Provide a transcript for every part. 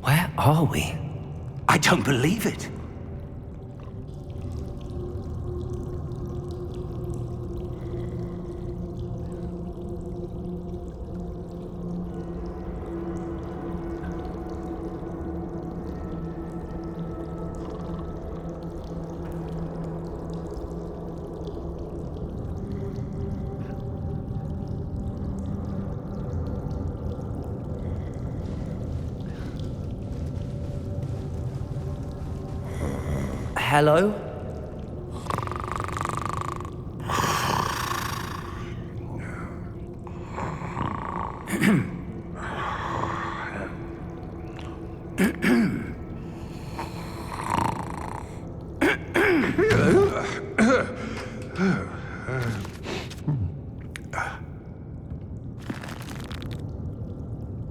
Where are we? I don't believe it. Hello?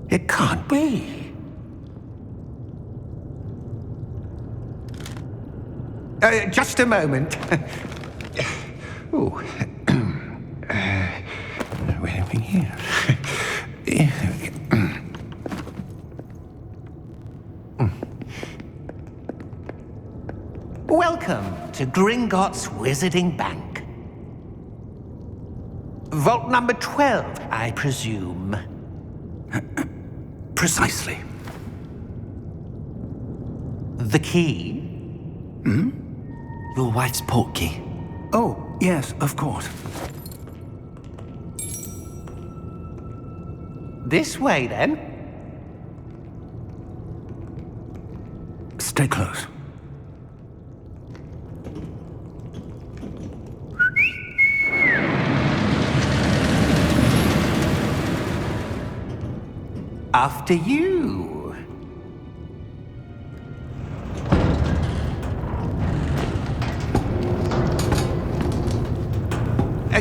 It can't be. Just a moment. Ooh. Where are we here? Welcome to Gringotts Wizarding Bank. Vault number 12, I presume. Precisely. The key? Your wife's portkey. Oh, yes, of course. This way, then. Stay close. After you.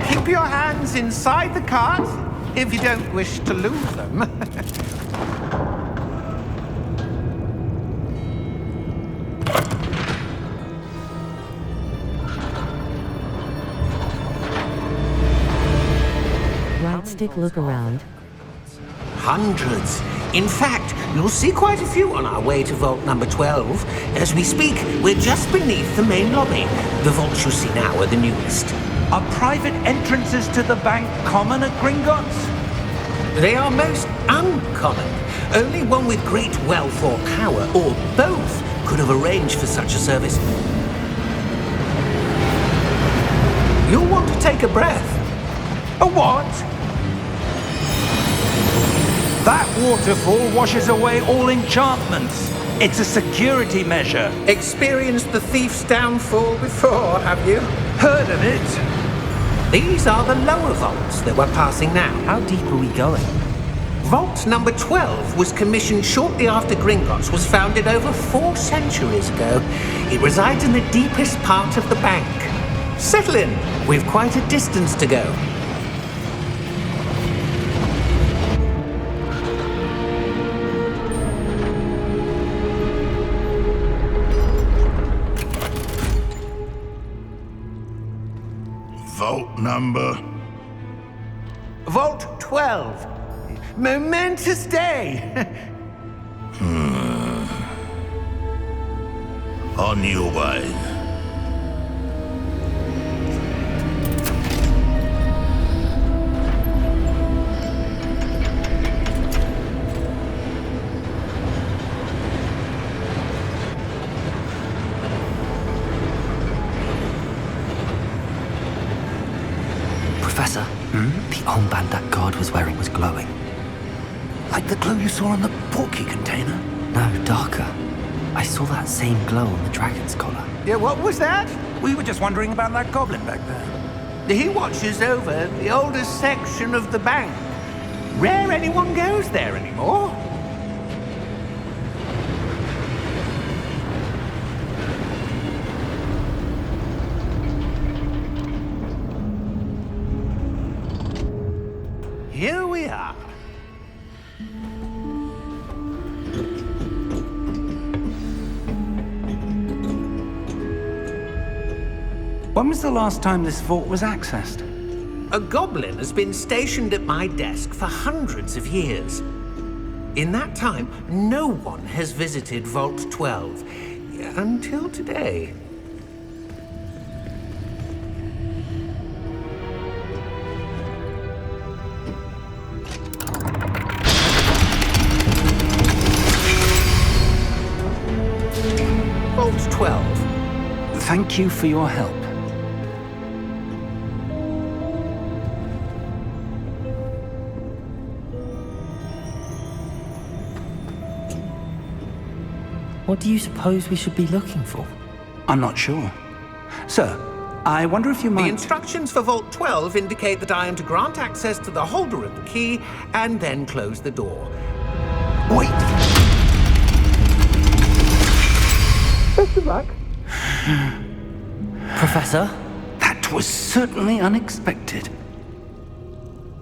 Keep your hands inside the cart if you don't wish to lose them. Right stick look around. Hundreds. In fact, you'll see quite a few on our way to vault number 12. As we speak, we're just beneath the main lobby. The vaults you see now are the newest. Are private entrances to the bank common at Gringotts? They are most uncommon. Only one with great wealth or power, or both, could have arranged for such a service. You'll want to take a breath. A what? That waterfall washes away all enchantments. It's a security measure. Experienced the thief's downfall before, have you? Heard of it? These are the lower vaults that we're passing now. How deep are we going? Vault number 12 was commissioned shortly after Gringotts was founded over 4 centuries ago. It resides in the deepest part of the bank. Settle in. We've quite a distance to go. Vault number? Vault 12. Momentous day. On your way. Professor, the armband that guard was wearing was glowing. Like the glow you saw on the portkey container? No, darker. I saw that same glow on the dragon's collar. Yeah, what was that? We were just wondering about that goblin back there. He watches over the oldest section of the bank. Rare anyone goes there anymore. Here we are. When was the last time this vault was accessed? A goblin has been stationed at my desk for hundreds of years. In that time, no one has visited Vault 12. Until today. Vault 12. Thank you for your help. What do you suppose we should be looking for? I'm not sure. Sir, I wonder if you The might... instructions for Vault 12 indicate that I am to grant access to the holder of the key and then close the door. Wait! Best of luck. Professor? That was certainly unexpected.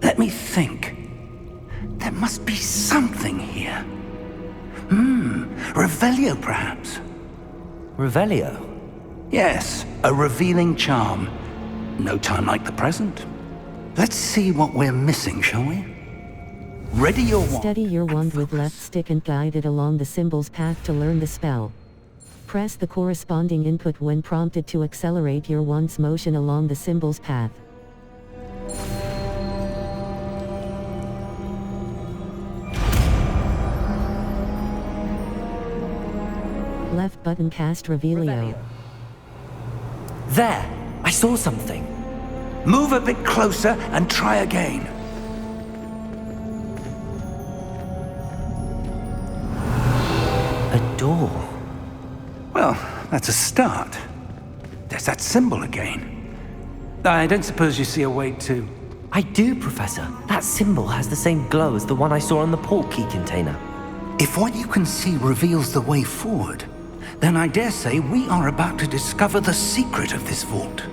Let me think. There must be something here. Revelio, perhaps? Revelio? Yes, a revealing charm. No time like the present. Let's see what we're missing, shall we? Ready your wand. Steady your wand with left stick and guide it along the symbol's path to learn the spell. Press the corresponding input when prompted to accelerate your wand's motion along the symbol's path. Left button cast Revelio. There! I saw something. Move a bit closer and try again. A door. Well, that's a start. There's that symbol again. I don't suppose you see a way to... I do, Professor. That symbol has the same glow as the one I saw on the port key container. If what you can see reveals the way forward, then I dare say we are about to discover the secret of this vault.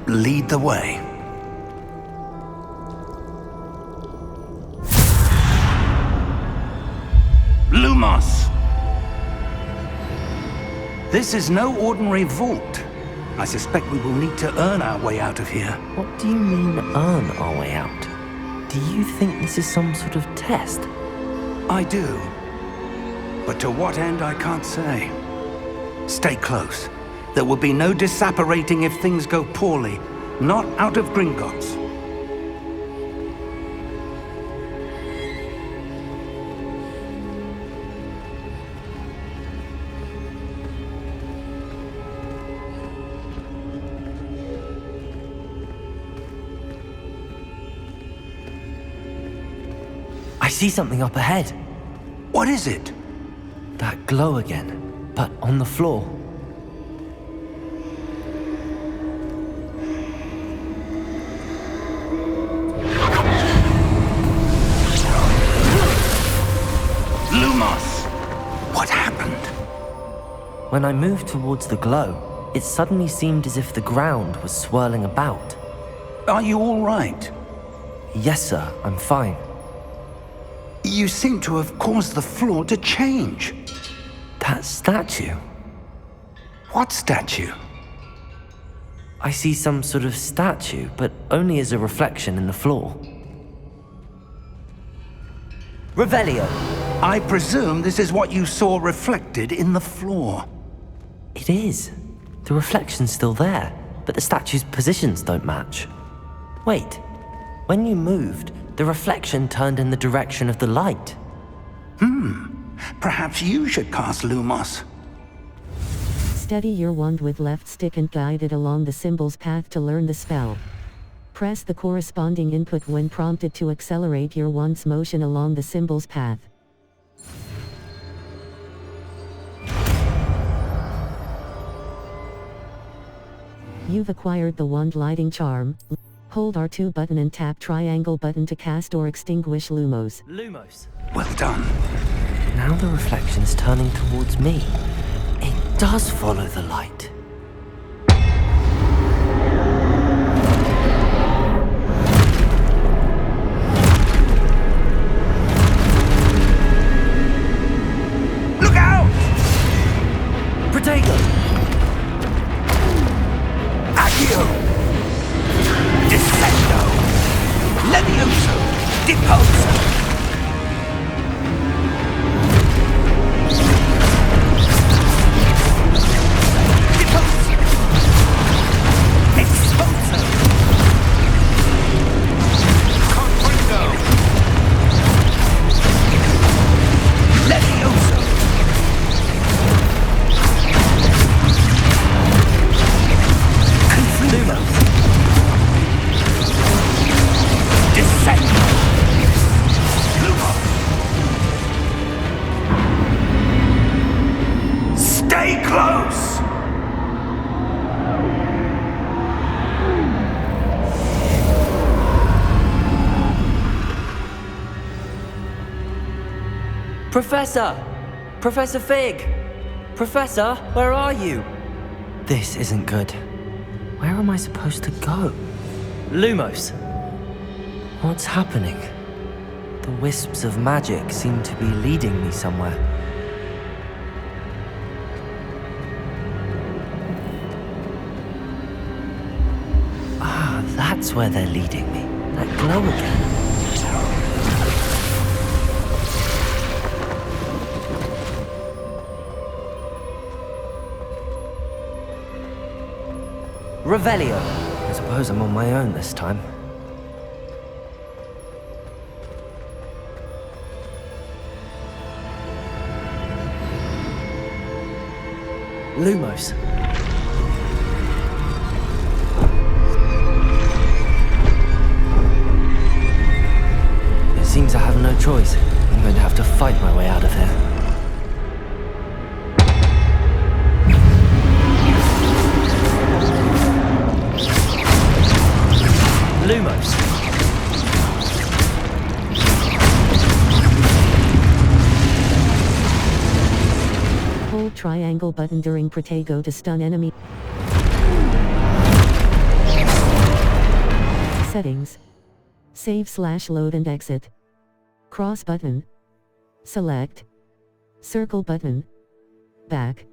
Lead the way. Lumos! This is no ordinary vault. I suspect we will need to earn our way out of here. What do you mean, earn our way out? Do you think this is some sort of test? I do. But to what end, I can't say. Stay close. There will be no disapparating if things go poorly. Not out of Gringotts. I see something up ahead. What is it? That glow again, but on the floor. Lumos! What happened? When I moved towards the glow, it suddenly seemed as if the ground was swirling about. Are you all right? Yes, sir, I'm fine. You seem to have caused the floor to change. That statue. What statue? I see some sort of statue, but only as a reflection in the floor. Revelio! I presume this is what you saw reflected in the floor. It is. The reflection's still there, but the statue's positions don't match. Wait, when you moved, the reflection turned in the direction of the light. Perhaps you should cast Lumos. Steady your wand with left stick and guide it along the symbol's path to learn the spell. Press the corresponding input when prompted to accelerate your wand's motion along the symbol's path. You've acquired the wand lighting charm. Hold R2 button and tap triangle button to cast or extinguish Lumos. Lumos. Well done. Now the reflection's turning towards me. It does follow the light. Look out! Protego! Accio! Descendo! Levioso! Deposo! Professor! Professor Fig! Professor, where are you? This isn't good. Where am I supposed to go? Lumos! What's happening? The wisps of magic seem to be leading me somewhere. Ah, that's where they're leading me. That glow again. Revelio. I suppose I'm on my own this time. Lumos. It seems I have no choice. I'm going to have to fight my way out of here. Lumos. Hold triangle button during Protego to stun enemy. Settings. Save/load and exit. Cross button. Select. Circle button. Back.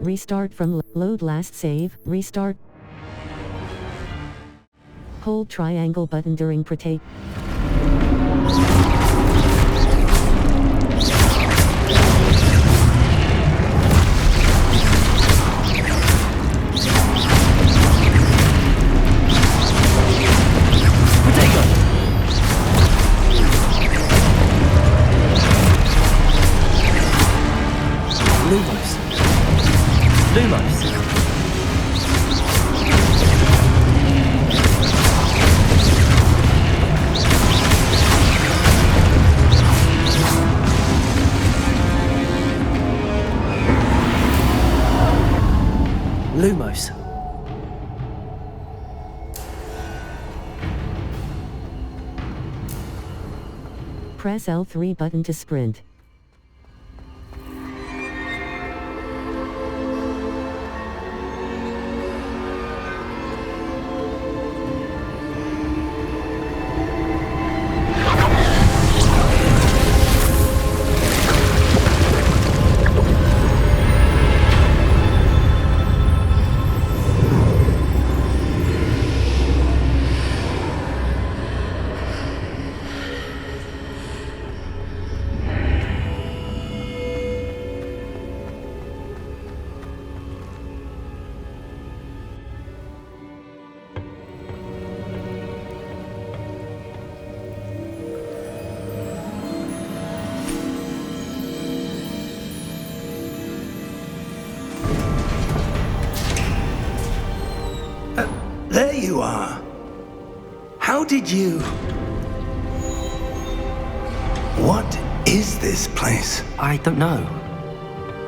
Restart from load last save, restart. Hold triangle button during protect. Lumos. Lumos. Lumos. Press L3 button to sprint. There you are. How did you... What is this place? I don't know.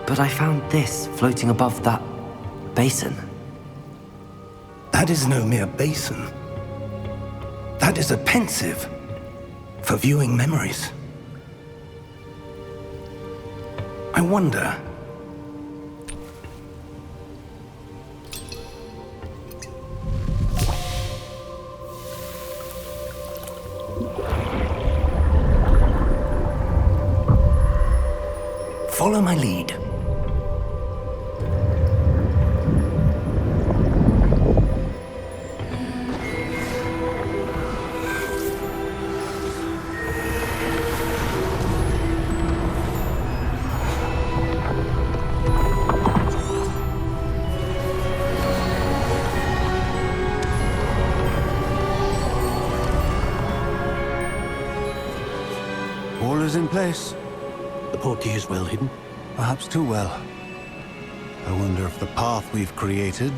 But I found this floating above that basin. That is no mere basin. That is a pensive for viewing memories. I wonder... Follow my lead. All is in place. The portkey is well hidden. Perhaps too well. I wonder if the path we've created...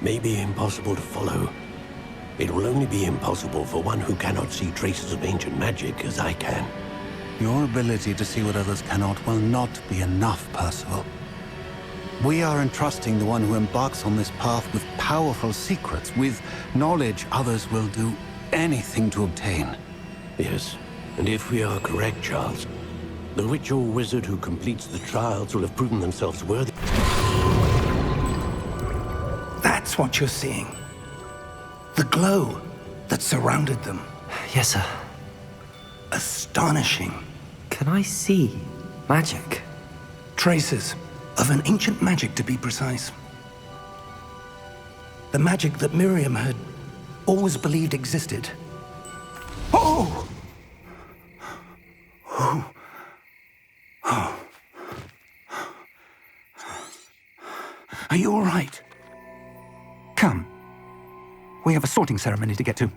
May be impossible to follow. It will only be impossible for one who cannot see traces of ancient magic as I can. Your ability to see what others cannot will not be enough, Percival. We are entrusting the one who embarks on this path with powerful secrets, with knowledge others will do anything to obtain. Yes, and if we are correct, Charles, the witch or wizard who completes the trials will have proven themselves worthy. That's what you're seeing. The glow that surrounded them. Yes, sir. Astonishing. Can I see magic? Traces of an ancient magic, to be precise. The magic that Miriam had always believed existed. Oh! Oh. Oh. Are you all right? Come. We have a sorting ceremony to get to.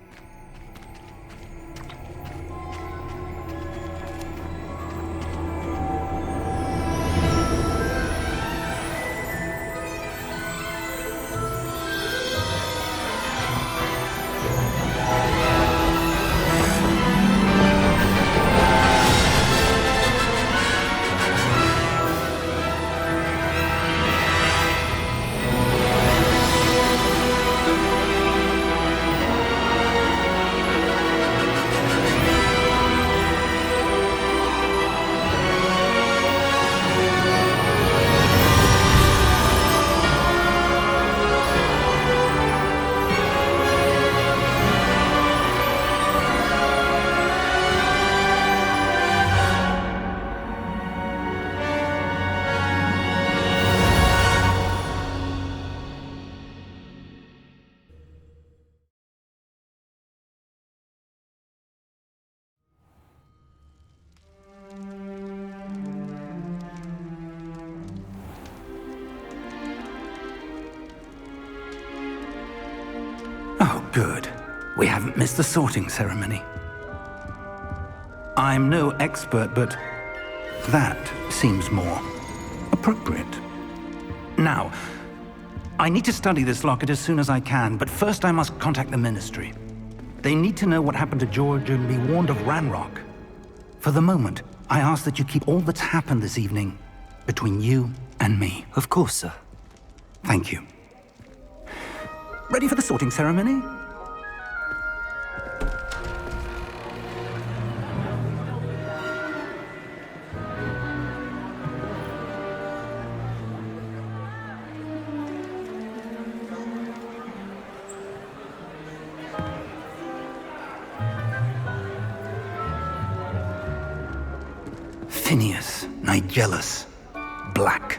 Oh, good. We haven't missed the sorting ceremony. I'm no expert, but that seems more appropriate. Now, I need to study this locket as soon as I can, but first I must contact the Ministry. They need to know what happened to George and be warned of Ranrock. For the moment, I ask that you keep all that's happened this evening between you and me. Of course, sir. Thank you. Ready for the sorting ceremony? Phineas, Nigellus, Black.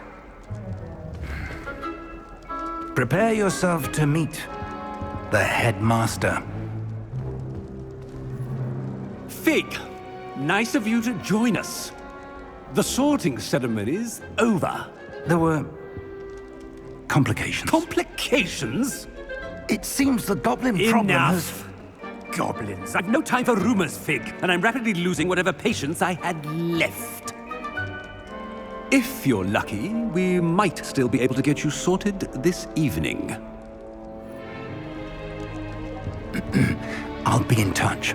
Prepare yourself to meet the headmaster. Fig, nice of you to join us. The sorting ceremony's over. There were complications. Complications? It seems the goblin problem has... Enough! Goblins. I've no time for rumors, Fig, and I'm rapidly losing whatever patience I had left. If you're lucky, we might still be able to get you sorted this evening. I'll be in touch.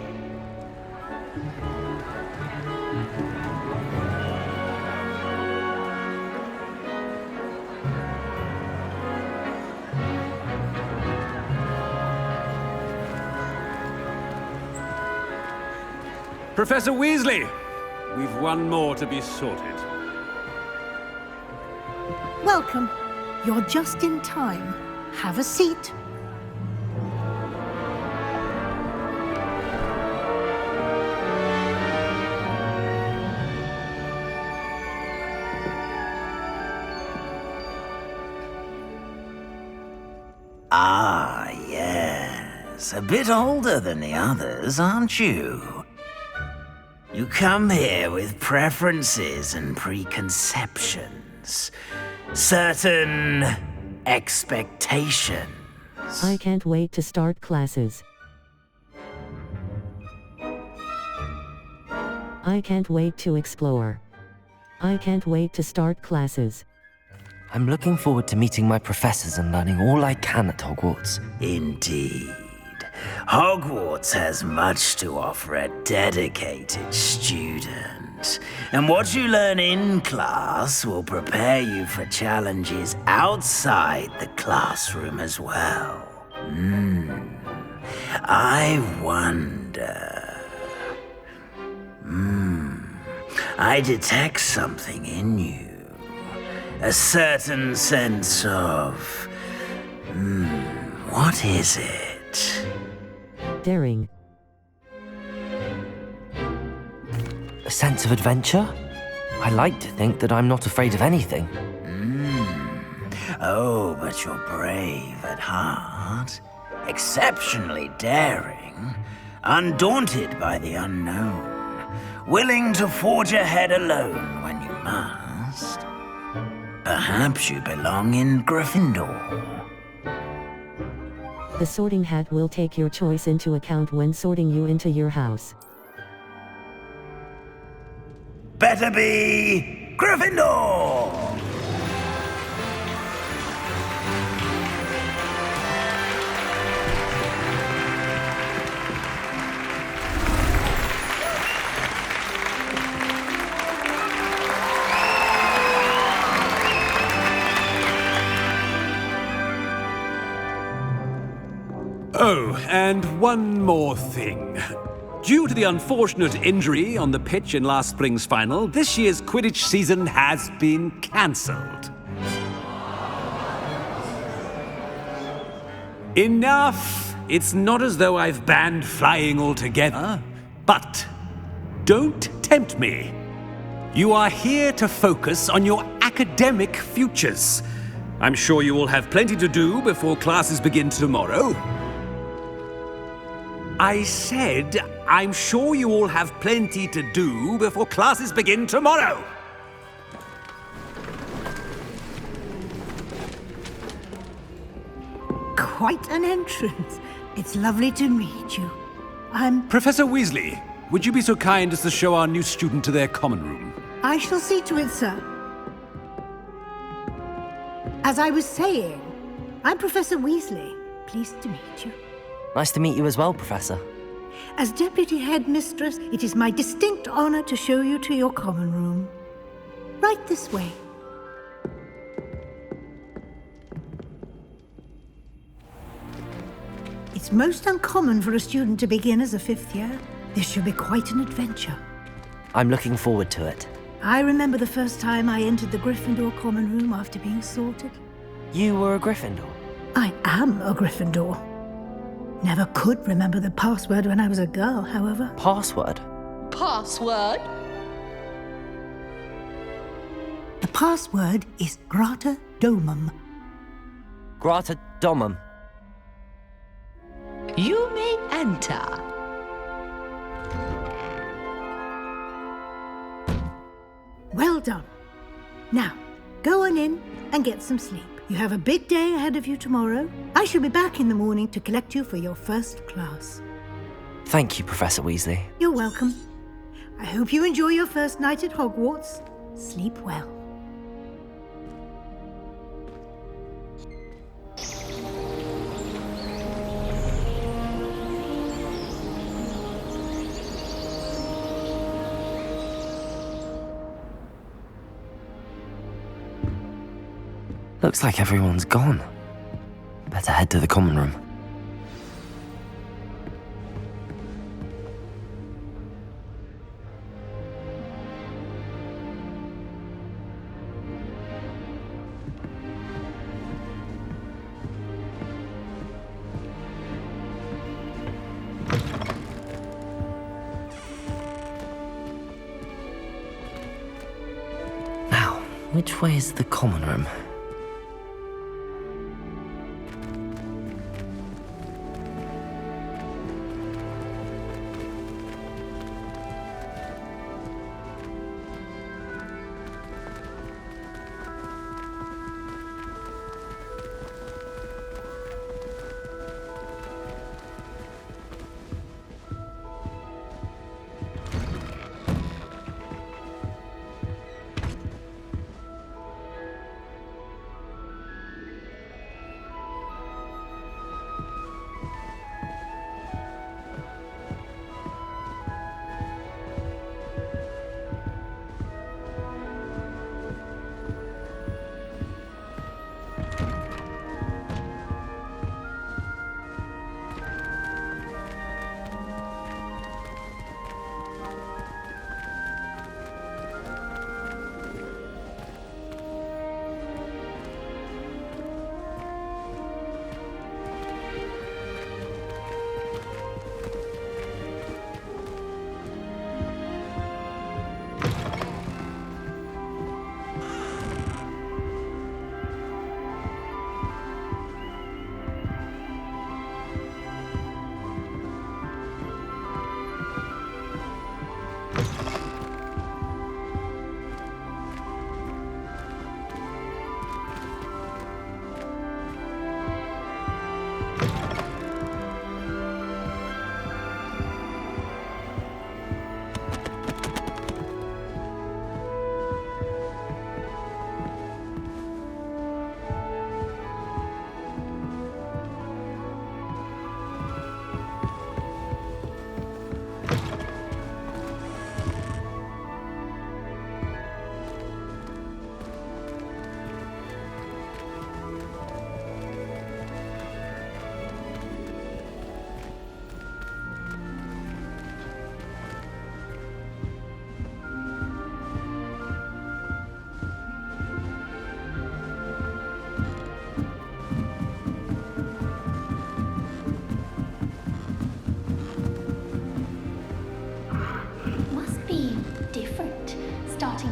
Professor Weasley, we've one more to be sorted. Welcome. You're just in time. Have a seat. Ah, yes. A bit older than the others, aren't you? You come here with preferences and preconceptions. Certain expectations. I can't wait to start classes. I can't wait to explore. I can't wait to start classes. I'm looking forward to meeting my professors and learning all I can at Hogwarts. Indeed. Hogwarts has much to offer a dedicated student. And what you learn in class will prepare you for challenges outside the classroom as well. I wonder... I detect something in you. A certain sense of... what is it? Daring. A sense of adventure? I like to think that I'm not afraid of anything. Oh, but you're brave at heart. Exceptionally daring. Undaunted by the unknown. Willing to forge ahead alone when you must. Perhaps you belong in Gryffindor. The sorting hat will take your choice into account when sorting you into your house. Better be Gryffindor! Oh, and one more thing. Due to the unfortunate injury on the pitch in last spring's final, this year's Quidditch season has been cancelled. Enough! It's not as though I've banned flying altogether, but don't tempt me. You are here to focus on your academic futures. I'm sure you will have plenty to do before classes begin tomorrow. I said, I'm sure you all have plenty to do before classes begin tomorrow. Quite an entrance. It's lovely to meet you. Professor Weasley, would you be so kind as to show our new student to their common room? I shall see to it, sir. As I was saying, I'm Professor Weasley. Pleased to meet you. Nice to meet you as well, Professor. As Deputy Headmistress, it is my distinct honor to show you to your common room. Right this way. It's most uncommon for a student to begin as a 5th year. This should be quite an adventure. I'm looking forward to it. I remember the first time I entered the Gryffindor common room after being sorted. You were a Gryffindor? I am a Gryffindor. Never could remember the password when I was a girl, however. Password? Password? The password is Grata Domum. Grata Domum. You may enter. Well done. Now, go on in and get some sleep. You have a big day ahead of you tomorrow. I shall be back in the morning to collect you for your first class. Thank you, Professor Weasley. You're welcome. I hope you enjoy your first night at Hogwarts. Sleep well. Looks like everyone's gone. Better head to the common room. Now, which way is the common room?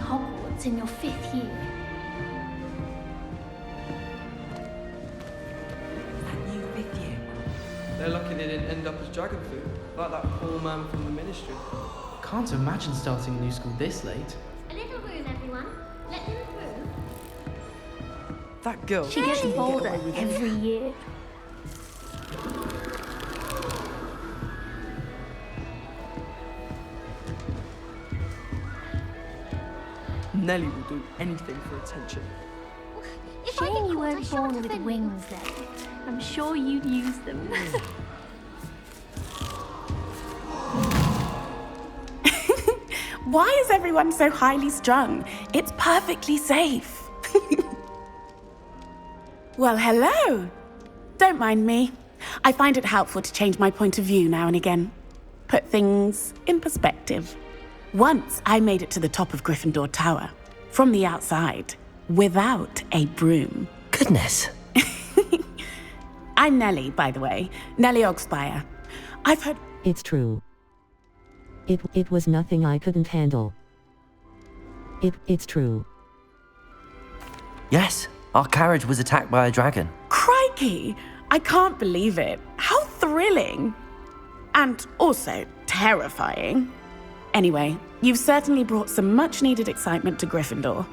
Hogwarts in your 5th year. That new 5th year. They're lucky they didn't end up as dragon food, like that poor man from the Ministry. Can't imagine starting a new school this late. A little room, everyone. Let them through. That girl. She gets bolder every year. Nellie will do anything for attention. Shame you weren't born with wings then. I'm sure you'd use them. Why is everyone so highly strung? It's perfectly safe. Well, hello. Don't mind me. I find it helpful to change my point of view now and again. Put things in perspective. Once I made it to the top of Gryffindor Tower, from the outside, without a broom. Goodness. I'm Nellie, by the way. Nellie Ogspire. I've heard... It's true. It was nothing I couldn't handle. It's true. Yes, our carriage was attacked by a dragon. Crikey! I can't believe it. How thrilling. And also terrifying. Anyway, you've certainly brought some much-needed excitement to Gryffindor.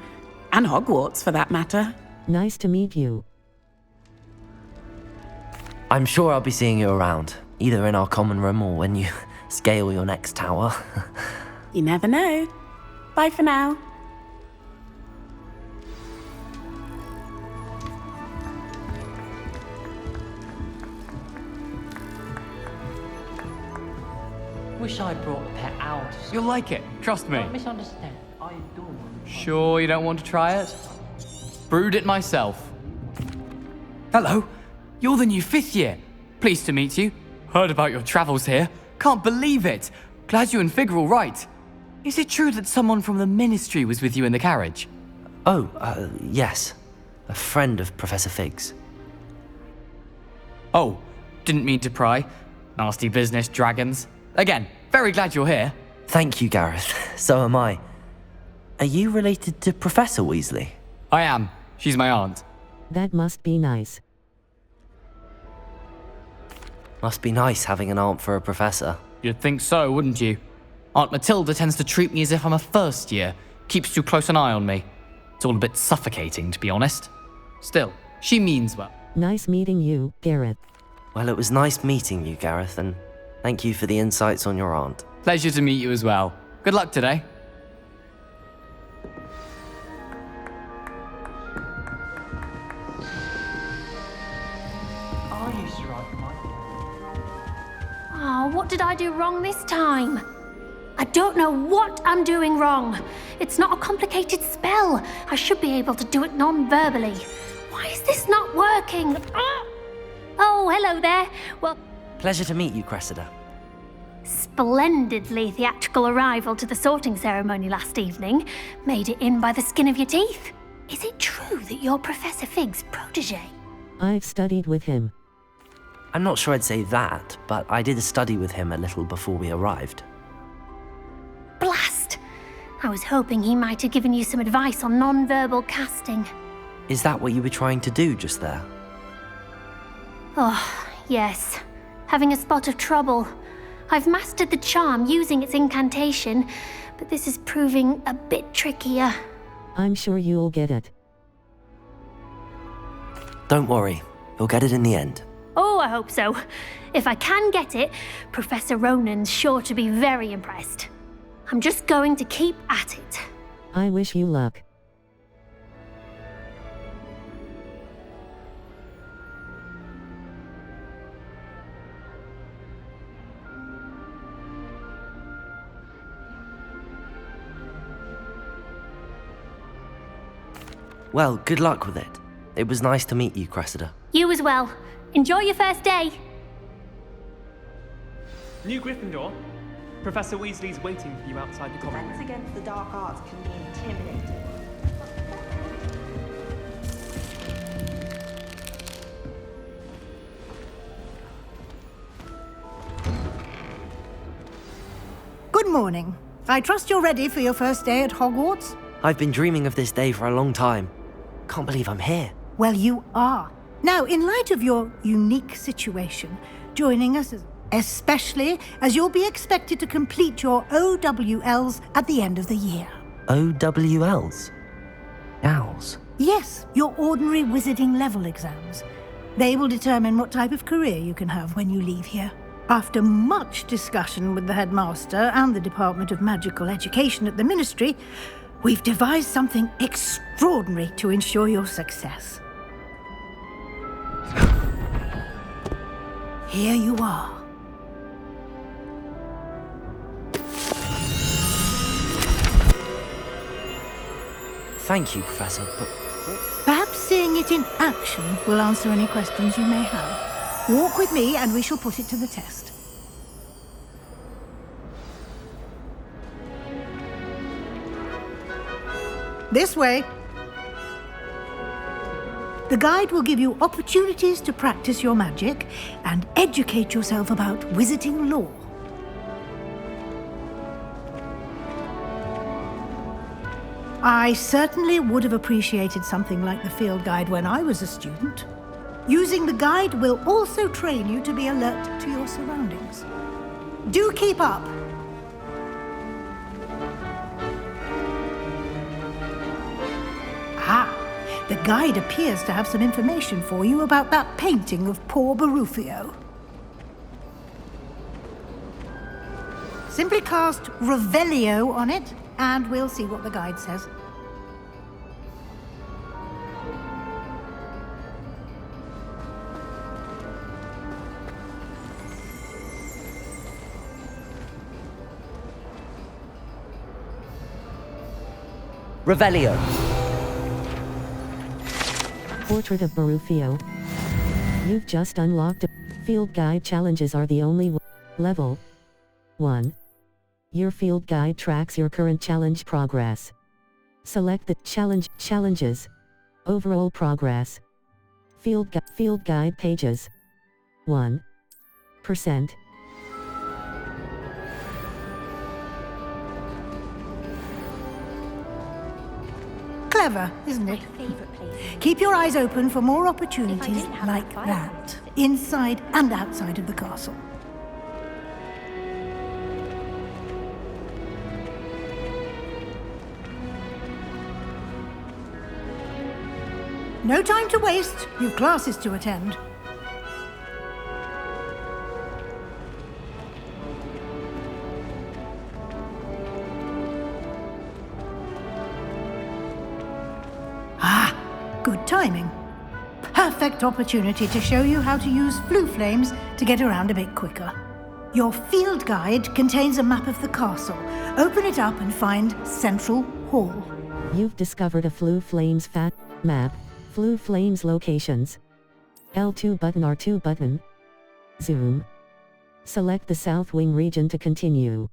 And Hogwarts, for that matter. Nice to meet you. I'm sure I'll be seeing you around, either in our common room or when you scale your next tower. You never know. Bye for now. Wish I'd brought a pet owl. You'll like it, trust me. Don't misunderstand. I adore them. Sure you don't want to try it? Brewed it myself. Hello, you're the new 5th year. Pleased to meet you. Heard about your travels here. Can't believe it. Glad you and Fig are all right. Is it true that someone from the Ministry was with you in the carriage? Oh, yes. A friend of Professor Fig's. Oh, didn't mean to pry. Nasty business, dragons. Again, very glad you're here. Thank you, Gareth. So am I. Are you related to Professor Weasley? I am. She's my aunt. That must be nice. Must be nice having an aunt for a professor. You'd think so, wouldn't you? Aunt Matilda tends to treat me as if I'm a first year. Keeps too close an eye on me. It's all a bit suffocating, to be honest. Still, she means well. Nice meeting you, Gareth. Well, it was nice meeting you, Gareth, and thank you for the insights on your aunt. Pleasure to meet you as well. Good luck today. Oh, what did I do wrong this time? I don't know what I'm doing wrong. It's not a complicated spell. I should be able to do it non-verbally. Why is this not working? Ah! Oh, hello there. Well, Pleasure to meet you, Cressida. splendidly theatrical arrival to the sorting ceremony last evening. Made it in by the skin of your teeth. Is it true that you're Professor Fig's protege? I've studied with him. I'm not sure I'd say that, but I did study with him a little before we arrived. Blast! I was hoping he might have given you some advice on non-verbal casting. Is that what you were trying to do just there? Oh, yes. Having a spot of trouble. I've mastered the charm using its incantation, but this is proving a bit trickier. I'm sure you'll get it. Don't worry, you'll get it in the end. Oh, I hope so. If I can get it, Professor Ronan's sure to be very impressed. I'm just going to keep at it. I wish you luck. Well, good luck with it. It was nice to meet you, Cressida. You as well. Enjoy your first day. New Gryffindor. Professor Weasley's waiting for you outside the common room. Defense against the dark arts can be intimidating. Good morning. I trust you're ready for your first day at Hogwarts? I've been dreaming of this day for a long time. Can't believe I'm here. Well, you are. Now, in light of your unique situation, joining us, especially as you'll be expected to complete your OWLs at the end of the year. OWLs? Owls? Yes, your ordinary wizarding level exams. They will determine what type of career you can have when you leave here. After much discussion with the headmaster and the Department of Magical Education at the Ministry, We've devised something extraordinary to ensure your success. Here you are. Thank you, Professor, but... Perhaps seeing it in action will answer any questions you may have. Walk with me and we shall put it to the test. This way. The guide will give you opportunities to practice your magic and educate yourself about wizarding lore. I certainly would have appreciated something like the field guide when I was a student. Using the guide will also train you to be alert to your surroundings. Do keep up! Ah, the guide appears to have some information for you about that painting of poor Barufio. Simply cast Revelio on it, and we'll see what the guide says. Revelio. Portrait of Barufio. You've just unlocked a field guide. Challenges are the only level 1. Your field guide tracks your current challenge progress. Select the challenges. Overall progress. Field guide pages. 1%. Clever, isn't it? Keep your eyes open for more opportunities like that, inside and outside of the castle. No time to waste. You've classes to attend. Ah, good timing. Perfect opportunity to show you how to use flue flames to get around a bit quicker. Your field guide contains a map of the castle. Open it up and find Central Hall. You've discovered a flue flames map. Flue flames locations. L2 button, R2 button. Zoom. Select the South Wing region to continue.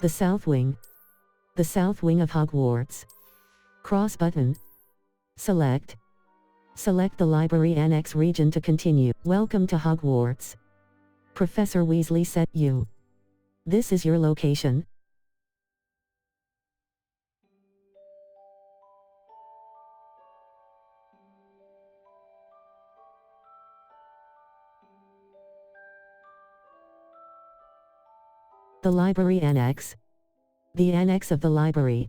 The South Wing. The South Wing of Hogwarts. Cross button. Select. Select the Library Annex region to continue. Welcome to Hogwarts. Professor Weasley said you. This is your location. The Library Annex. The Annex of the Library.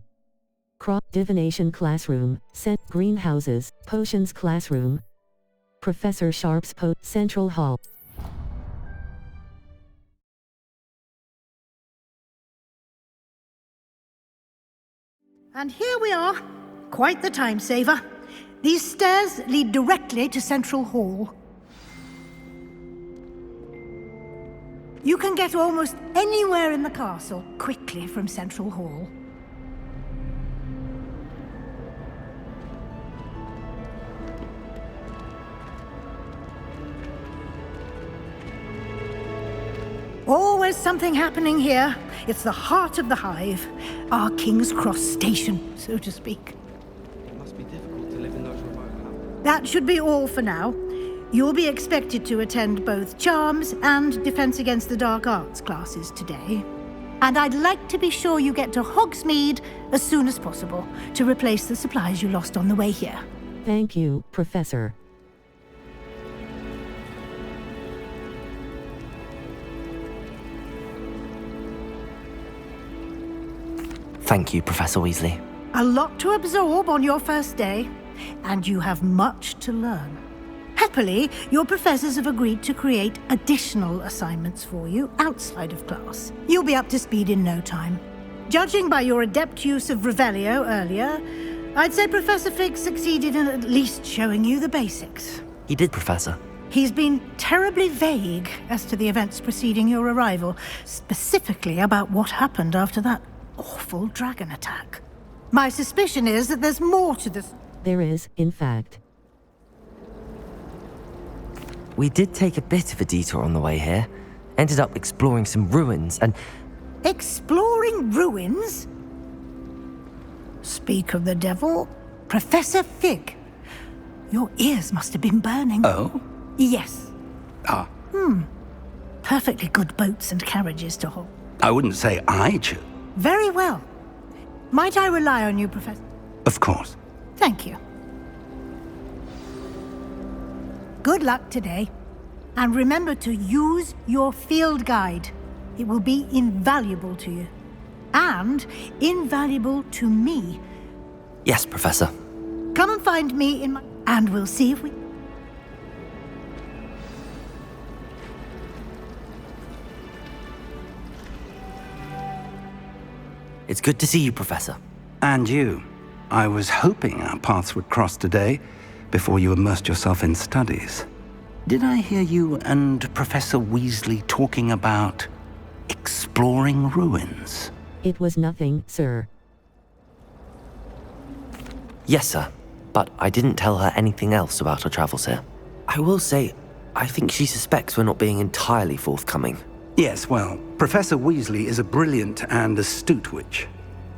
Divination Classroom, Greenhouses, Potions Classroom. Professor Sharp's Central Hall. And here we are. Quite the time saver. These stairs lead directly to Central Hall. You can get almost anywhere in the castle quickly from Central Hall. Always something happening here. It's the heart of the hive. Our King's Cross station, so to speak. It must be difficult to live in those remote labs. That should be all for now. You'll be expected to attend both Charms and Defense Against the Dark Arts classes today. And I'd like to be sure you get to Hogsmeade as soon as possible to replace the supplies you lost on the way here. Thank you, Professor. Thank you, Professor Weasley. A lot to absorb on your first day, and you have much to learn. Happily, your professors have agreed to create additional assignments for you outside of class. You'll be up to speed in no time. Judging by your adept use of Revelio earlier, I'd say Professor Fig succeeded in at least showing you the basics. He did, Professor. He's been terribly vague as to the events preceding your arrival, specifically about what happened after that awful dragon attack. My suspicion is that there's more to this. There is, in fact. We did take a bit of a detour on the way here. Ended up exploring some ruins and... Exploring ruins? Speak of the devil. Professor Fig. Your ears must have been burning. Oh? Yes. Ah. Perfectly good boats and carriages to hold. I wouldn't say I chose. Very well. Might I rely on you, Professor? Of course. Thank you. Good luck today. And remember to use your field guide. It will be invaluable to you. And invaluable to me. Yes, Professor. Come and find me in my... And we'll see if we... It's good to see you, Professor. And you. I was hoping our paths would cross today, before you immersed yourself in studies. Did I hear you and Professor Weasley talking about exploring ruins? It was nothing, sir. Yes, sir. But I didn't tell her anything else about our travels here. I will say, I think she suspects we're not being entirely forthcoming. Yes, well, Professor Weasley is a brilliant and astute witch.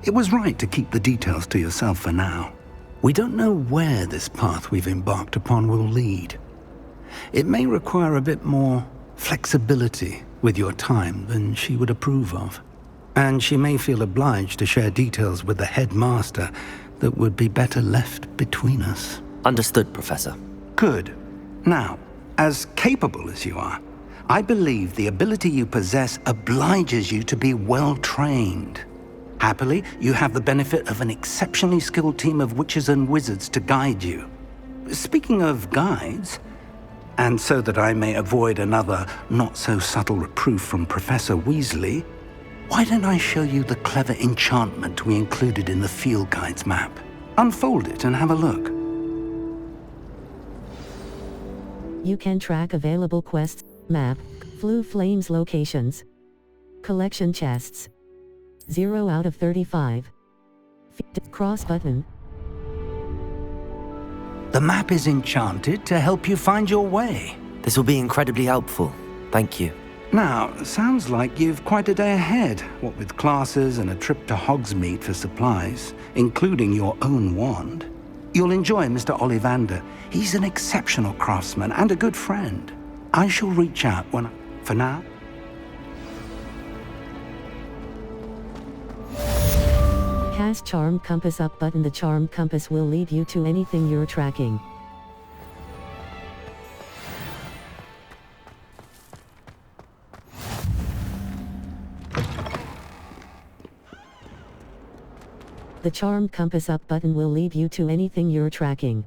It was right to keep the details to yourself for now. We don't know where this path we've embarked upon will lead. It may require a bit more flexibility with your time than she would approve of. And she may feel obliged to share details with the headmaster that would be better left between us. Understood, Professor. Good. Now, as capable as you are, I believe the ability you possess obliges you to be well trained. Happily, you have the benefit of an exceptionally skilled team of witches and wizards to guide you. Speaking of guides, and so that I may avoid another not-so-subtle reproof from Professor Weasley, why don't I show you the clever enchantment we included in the field guide's map? Unfold it and have a look. You can track available quests, map, Floo Flames locations, collection chests. 0 out of 35. Cross button. The map is enchanted to help you find your way. This will be incredibly helpful. Thank you. Now, sounds like you've quite a day ahead, what with classes and a trip to Hogsmeade for supplies, including your own wand. You'll enjoy Mr. Ollivander. He's an exceptional craftsman and a good friend. I shall reach out when... For now... Cast Charm Compass up button. The Charm Compass will lead you to anything you're tracking. The Charm Compass up button will lead you to anything you're tracking.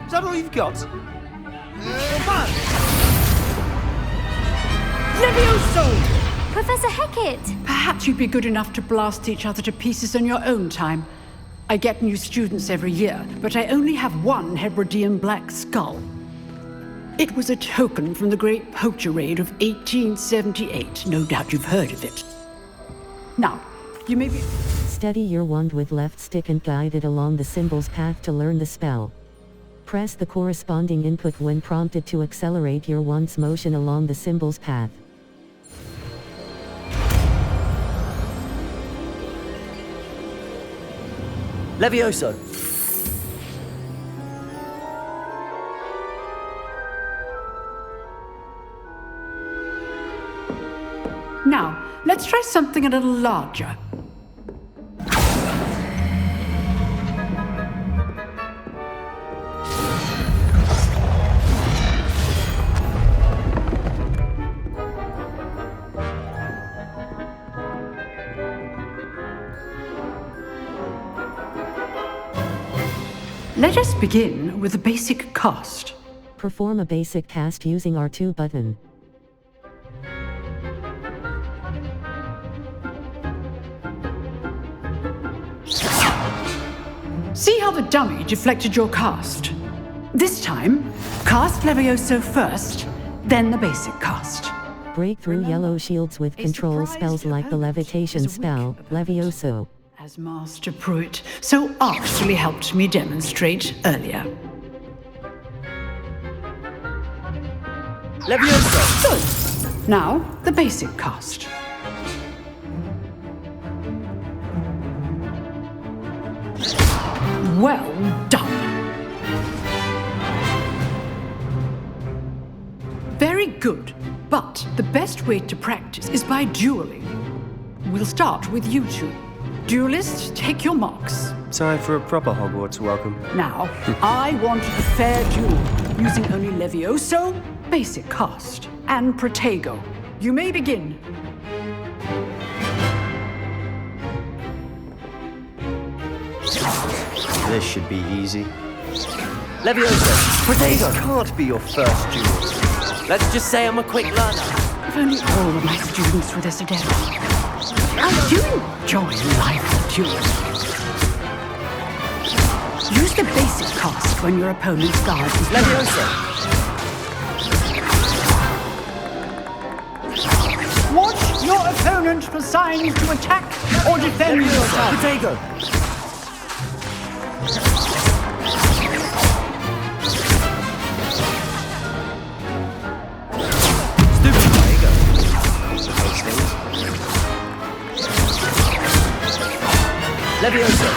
Is that all you've got? Levioso! Professor Hecat! Perhaps you'd be good enough to blast each other to pieces in your own time. I get new students every year, but I only have one Hebridean black skull. It was a token from the Great Poacher Raid of 1878. No doubt you've heard of it. Now, you may be... Steady your wand with left stick and guide it along the symbol's path to learn the spell. Press the corresponding input when prompted to accelerate your wand's motion along the symbol's path. Levioso! Now, let's try something a little larger. Let us begin with the basic cast. Perform a basic cast using R2 button. See how the dummy deflected your cast? This time, cast Levioso first, then the basic cast. Break through yellow shields with control spells like the levitation spell, Levioso. As Master Pruitt so artfully helped me demonstrate earlier. Levioso! Good. Now, the basic cast. Well done. Very good, but the best way to practice is by dueling. We'll start with you two. Duelists, take your marks. Time for a proper Hogwarts welcome. Now, I want a fair duel, using only Levioso, basic cast, and Protego. You may begin. This should be easy. Levioso! Protego! This can't be your first duel. Let's just say I'm a quick learner. If only all of my students were this adept. I do enjoy life of duels. Use the basic cast when your opponent's guard is Levioso! Watch your opponent for signs to attack or defend yourself. Protego! Levioso!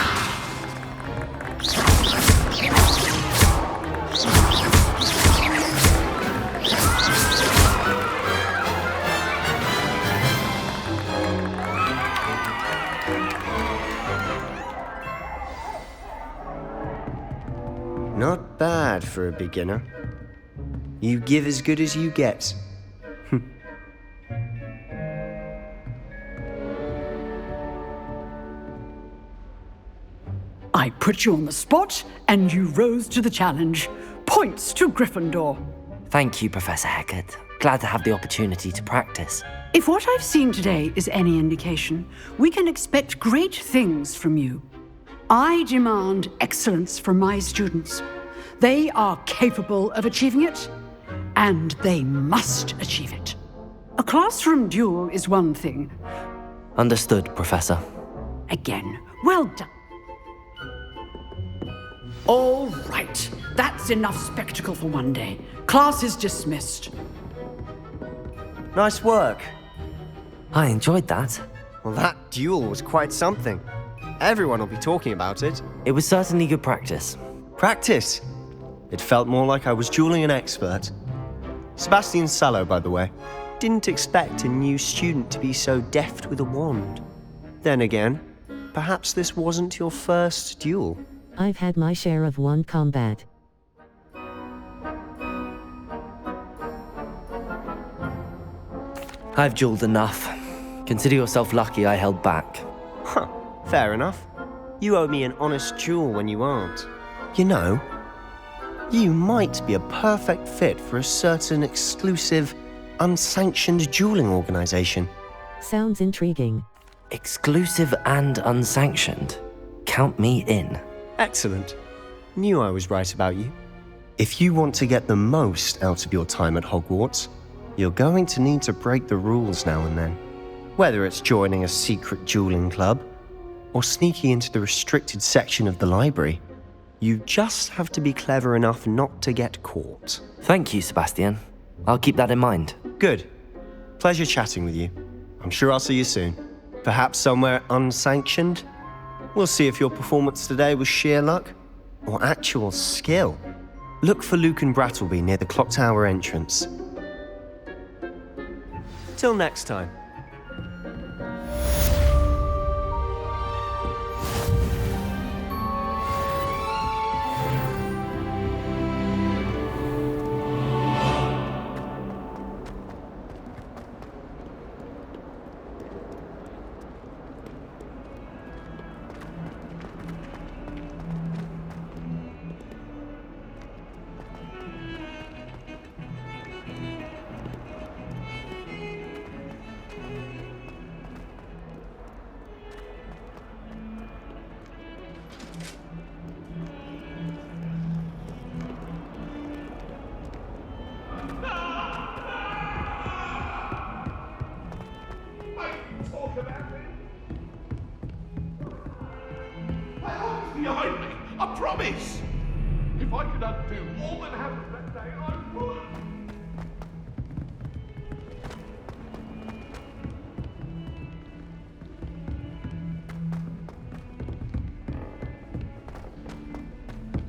Not bad for a beginner. You give as good as you get. I put you on the spot, and you rose to the challenge. Points to Gryffindor. Thank you, Professor Hecat. Glad to have the opportunity to practice. If what I've seen today is any indication, we can expect great things from you. I demand excellence from my students. They are capable of achieving it, and they must achieve it. A classroom duel is one thing. Understood, Professor. Again, well done. All right, that's enough spectacle for one day. Class is dismissed. Nice work. I enjoyed that. Well, that duel was quite something. Everyone will be talking about it. It was certainly good practice. Practice? It felt more like I was dueling an expert. Sebastian Sallow, by the way. Didn't expect a new student to be so deft with a wand. Then again, perhaps this wasn't your first duel. I've had my share of wand combat. I've dueled enough. Consider yourself lucky I held back. Huh, fair enough. You owe me an honest duel when you aren't. You know, you might be a perfect fit for a certain exclusive, unsanctioned dueling organization. Sounds intriguing. Exclusive and unsanctioned. Count me in. Excellent. Knew I was right about you. If you want to get the most out of your time at Hogwarts, you're going to need to break the rules now and then. Whether it's joining a secret dueling club, or sneaking into the restricted section of the library, you just have to be clever enough not to get caught. Thank you, Sebastian. I'll keep that in mind. Good. Pleasure chatting with you. I'm sure I'll see you soon. Perhaps somewhere unsanctioned? We'll see if your performance today was sheer luck or actual skill. Look for Luke and Brattleby near the clock tower entrance. Till next time.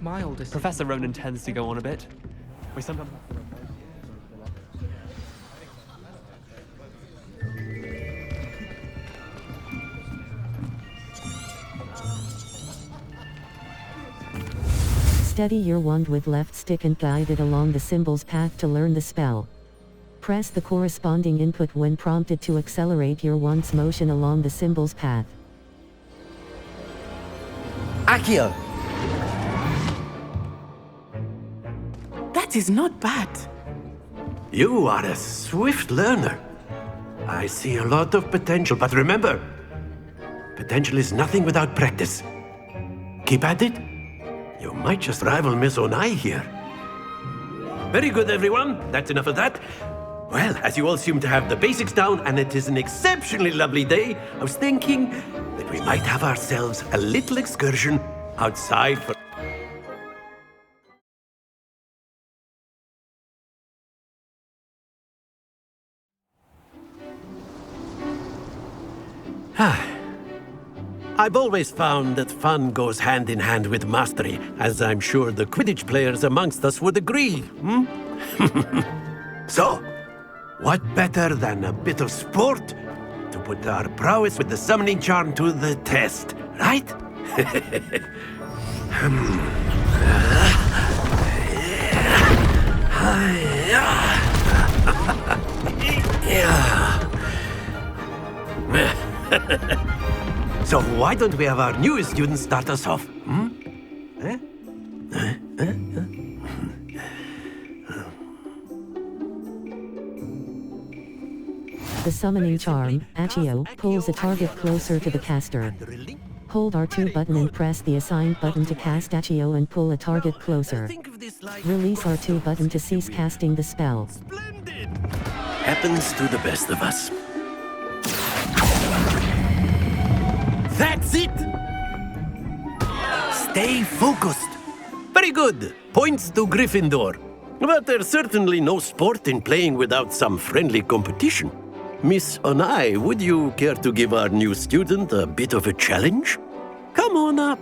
my oldest. Professor Ronan tends to go on a bit. We sometimes. Steady your wand with left stick and guide it along the symbol's path to learn the spell. Press the corresponding input when prompted to accelerate your wand's motion along the symbol's path. Accio! That is not bad. You are a swift learner. I see a lot of potential, but remember, potential is nothing without practice. Keep at it. You might just rival Miss Onai here. Very good, everyone. That's enough of that. Well, as you all seem to have the basics down, and it is an exceptionally lovely day, I was thinking that we might have ourselves a little excursion outside for... I've always found that fun goes hand in hand with mastery, as I'm sure the Quidditch players amongst us would agree, So, what better than a bit of sport to put our prowess with the summoning charm to the test, right? So why don't we have our newest student start us off? The summoning charm, Accio, pulls a target closer to the caster. Hold R2 button and press the assigned button to cast Accio and pull a target closer. Release R2 button to cease casting the spell. Happens to the best of us. That's it! Stay focused. Very good. Points to Gryffindor. But there's certainly no sport in playing without some friendly competition. Miss Onai, would you care to give our new student a bit of a challenge? Come on up.